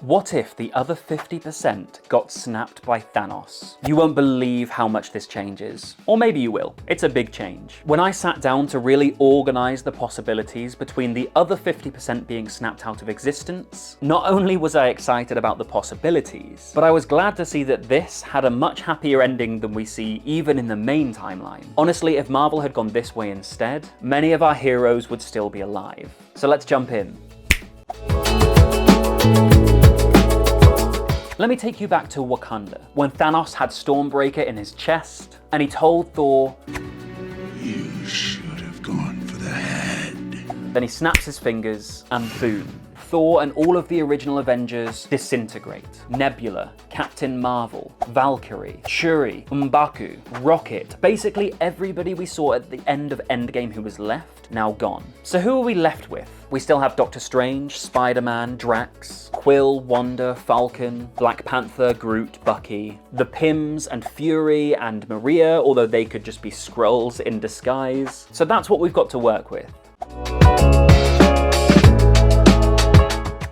What if the other 50% got snapped by Thanos? You won't believe how much this changes. Or maybe you will. It's a big change. When I sat down to really organize the possibilities between the other 50% being snapped out of existence, not only was I excited about the possibilities, but I was glad to see that this had a much happier ending than we see even in the main timeline. Honestly, if Marvel had gone this way instead, many of our heroes would still be alive. So let's jump in. Let me take you back to Wakanda, when Thanos had Stormbreaker in his chest, and he told Thor, "You should have gone for the head." Then he snaps his fingers, and boom. Thor and all of the original Avengers disintegrate. Nebula, Captain Marvel, Valkyrie, Shuri, M'Baku, Rocket, basically everybody we saw at the end of Endgame who was left, now gone. So who are we left with? We still have Doctor Strange, Spider-Man, Drax, Quill, Wanda, Falcon, Black Panther, Groot, Bucky, the Pyms and Fury and Maria, although they could just be Skrulls in disguise. So that's what we've got to work with.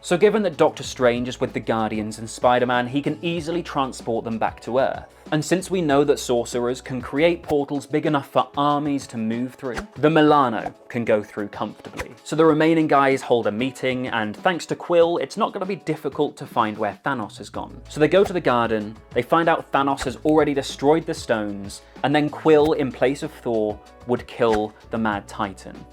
So given that Doctor Strange is with the Guardians and Spider-Man, he can easily transport them back to Earth. And since we know that sorcerers can create portals big enough for armies to move through, the Milano can go through comfortably. So the remaining guys hold a meeting, and thanks to Quill, it's not going to be difficult to find where Thanos has gone. So they go to the garden, they find out Thanos has already destroyed the stones, and then Quill, in place of Thor, would kill the Mad Titan.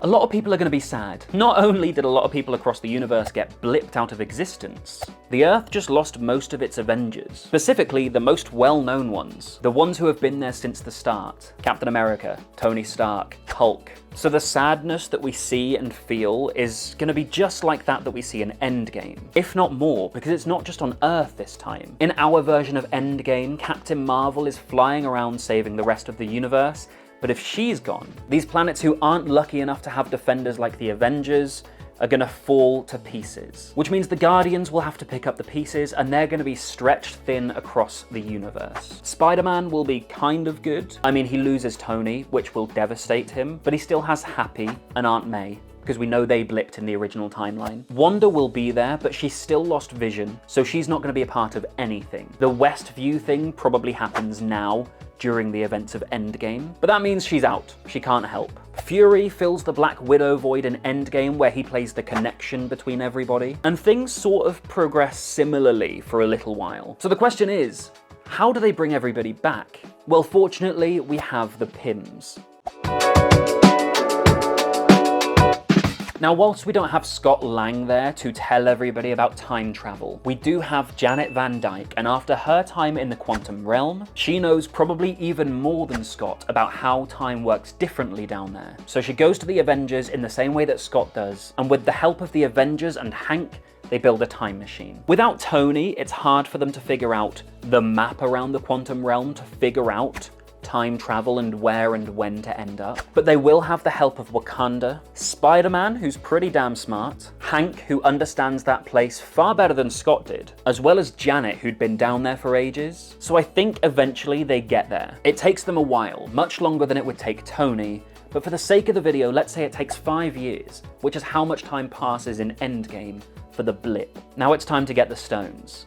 A lot of people are going to be sad. Not only did a lot of people across the universe get blipped out of existence, the Earth just lost most of its Avengers. Specifically, the most well-known ones. The ones who have been there since the start. Captain America, Tony Stark, Hulk. So the sadness that we see and feel is going to be just like that we see in Endgame. If not more, because it's not just on Earth this time. In our version of Endgame, Captain Marvel is flying around saving the rest of the universe. But if she's gone, these planets who aren't lucky enough to have defenders like the Avengers are gonna fall to pieces. Which means the Guardians will have to pick up the pieces, and they're gonna be stretched thin across the universe. Spider-Man will be kind of good. I mean, he loses Tony, which will devastate him, but he still has Happy and Aunt May, because we know they blipped in the original timeline. Wanda will be there, but she still lost Vision, so she's not going to be a part of anything. The Westview thing probably happens now, during the events of Endgame, but that means she's out. She can't help. Fury fills the Black Widow void in Endgame, where he plays the connection between everybody, and things sort of progress similarly for a little while. So the question is, how do they bring everybody back? Well, fortunately, we have the Pyms. Now, whilst we don't have Scott Lang there to tell everybody about time travel, we do have Janet Van Dyne, and after her time in the quantum realm, she knows probably even more than Scott about how time works differently down there. So she goes to the Avengers in the same way that Scott does, and with the help of the Avengers and Hank, they build a time machine. Without Tony, it's hard for them to figure out the map around the quantum realm, to figure out time travel and where and when to end up. But they will have the help of Wakanda, Spider-Man, who's pretty damn smart, Hank, who understands that place far better than Scott did, as well as Janet, who'd been down there for ages. So I think eventually they get there. It takes them a while, much longer than it would take Tony, but for the sake of the video, let's say it takes 5 years, which is how much time passes in Endgame for the blip. Now it's time to get the stones.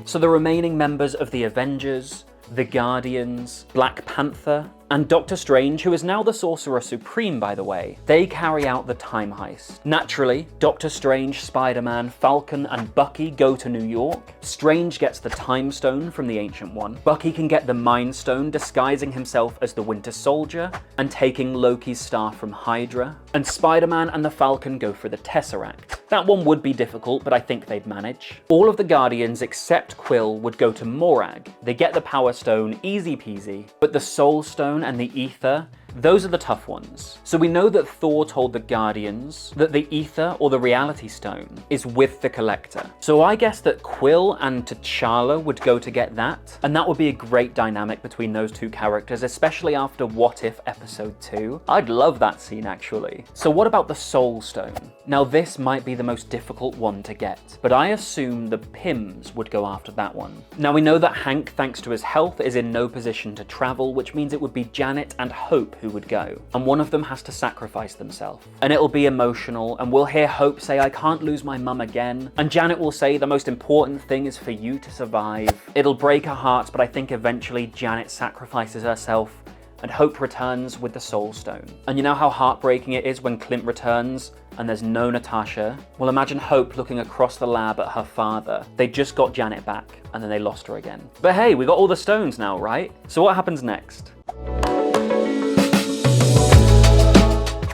So the remaining members of the Avengers, the Guardians, Black Panther, and Doctor Strange, who is now the Sorcerer Supreme, by the way, they carry out the Time Heist. Naturally, Doctor Strange, Spider-Man, Falcon, and Bucky go to New York. Strange gets the Time Stone from the Ancient One. Bucky can get the Mind Stone, disguising himself as the Winter Soldier and taking Loki's staff from Hydra. And Spider-Man and the Falcon go for the Tesseract. That one would be difficult, but I think they'd manage. All of the Guardians except Quill would go to Morag. They get the Power Stone, easy peasy, but the Soul Stone and the Ether, those are the tough ones. So we know that Thor told the Guardians that the Ether, or the Reality Stone, is with the Collector. So I guess that Quill and T'Challa would go to get that, and that would be a great dynamic between those two characters, especially after What If Episode 2. I'd love that scene, actually. So what about the Soul Stone? Now this might be the most difficult one to get, but I assume the Pyms would go after that one. Now we know that Hank, thanks to his health, is in no position to travel, which means it would be Janet and Hope who would go, and one of them has to sacrifice themselves. And it'll be emotional, and we'll hear Hope say, "I can't lose my mum again," and Janet will say, "The most important thing is for you to survive." It'll break her heart, but I think eventually Janet sacrifices herself, and Hope returns with the Soul Stone. And you know how heartbreaking it is when Clint returns and there's no Natasha? Well, imagine Hope looking across the lab at her father. They just got Janet back, and then they lost her again. But hey, we got all the stones now, right? So what happens next?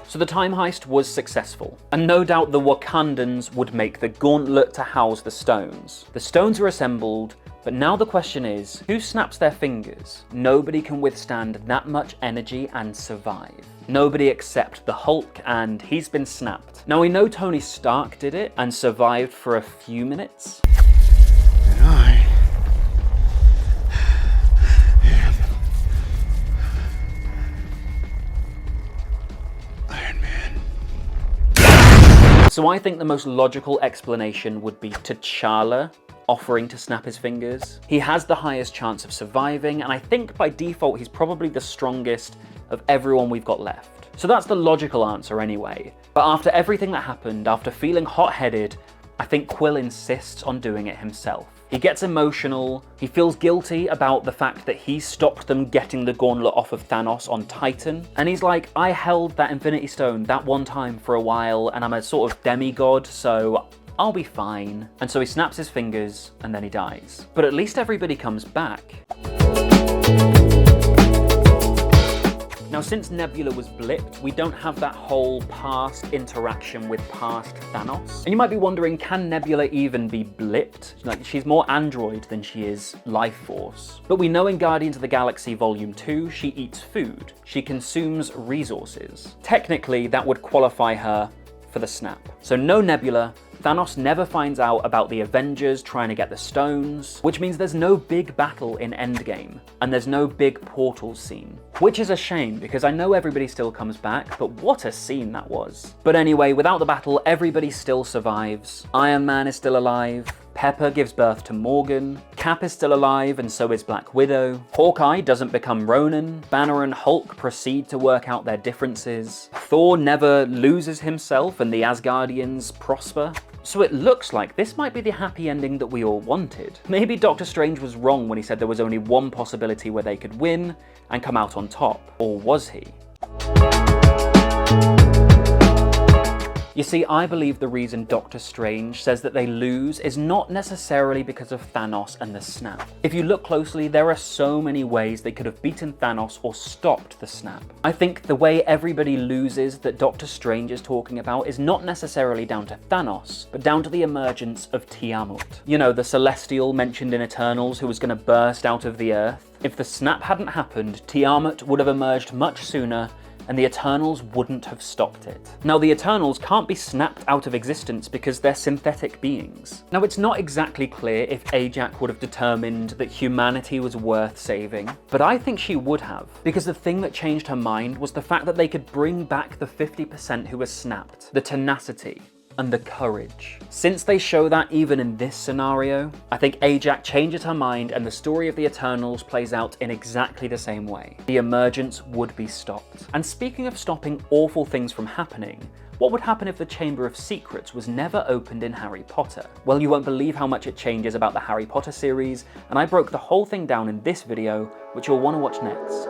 So the time heist was successful, and no doubt the Wakandans would make the gauntlet to house the stones. The stones are assembled, but now the question is, who snaps their fingers? Nobody can withstand that much energy and survive. Nobody except the Hulk, and he's been snapped. Now we know Tony Stark did it and survived for a few minutes. And I am Iron Man. So I think the most logical explanation would be T'Challa offering to snap his fingers. He has the highest chance of surviving, and I think by default he's probably the strongest of everyone we've got left. So that's the logical answer anyway. But after everything that happened, after feeling hot-headed, I think Quill insists on doing it himself. He gets emotional, he feels guilty about the fact that he stopped them getting the gauntlet off of Thanos on Titan, and he's like, "I held that Infinity Stone that one time for a while, and I'm a sort of demigod, so I'll be fine." And so he snaps his fingers, and then he dies. But at least everybody comes back. Now, since Nebula was blipped, we don't have that whole past interaction with past Thanos. And you might be wondering, can Nebula even be blipped? Like, she's more android than she is life force. But we know in Guardians of the Galaxy Volume 2, she eats food. She consumes resources. Technically, that would qualify her for the snap. So no Nebula. Thanos never finds out about the Avengers trying to get the stones, which means there's no big battle in Endgame, and there's no big portal scene. Which is a shame, because I know everybody still comes back, but what a scene that was. But anyway, without the battle, everybody still survives. Iron Man is still alive. Pepper gives birth to Morgan. Cap is still alive, and so is Black Widow. Hawkeye doesn't become Ronin. Banner and Hulk proceed to work out their differences. Thor never loses himself, and the Asgardians prosper. So it looks like this might be the happy ending that we all wanted. Maybe Doctor Strange was wrong when he said there was only one possibility where they could win and come out on top. Or was he? You see, I believe the reason Doctor Strange says that they lose is not necessarily because of Thanos and the snap. If you look closely, there are so many ways they could have beaten Thanos or stopped the snap. I think the way everybody loses that Doctor Strange is talking about is not necessarily down to Thanos, but down to the emergence of Tiamat. You know, the Celestial mentioned in Eternals who was going to burst out of the Earth. If the snap hadn't happened, Tiamat would have emerged much sooner, and the Eternals wouldn't have stopped it. Now, the Eternals can't be snapped out of existence because they're synthetic beings. Now, it's not exactly clear if Ajak would have determined that humanity was worth saving, but I think she would have, because the thing that changed her mind was the fact that they could bring back the 50% who were snapped, the tenacity and the courage. Since they show that even in this scenario, I think Ajak changes her mind and the story of the Eternals plays out in exactly the same way. The emergence would be stopped. And speaking of stopping awful things from happening, what would happen if the Chamber of Secrets was never opened in Harry Potter? Well, you won't believe how much it changes about the Harry Potter series, and I broke the whole thing down in this video, which you'll want to watch next.